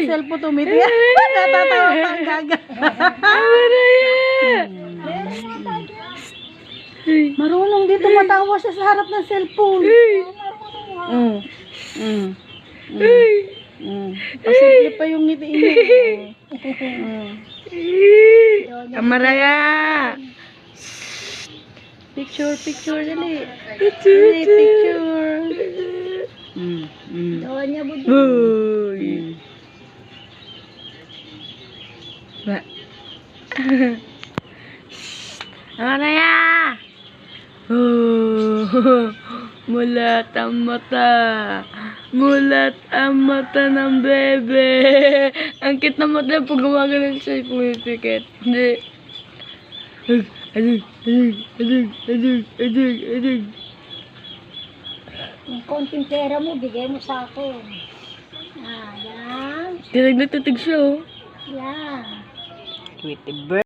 cellphone tumiti. Natatawa pa ang gaga. Marunong dito matawa siya sa harap ng cellphone. Pasimple pa yung ngiti niya. Kamaraya. Picture, dali. Picture. Doon niya buti. Uy. Ba. Kamaraya. Mulat ang mata. Mulat ang mata ng bebe. Ang cute na mata pag gumagano siya pumipikit. Hindi. Adig. Yung konting pera mo, bigay mo sa akin. Yan. Tinagnagtatig siya, oh. Yan. Tweety bird.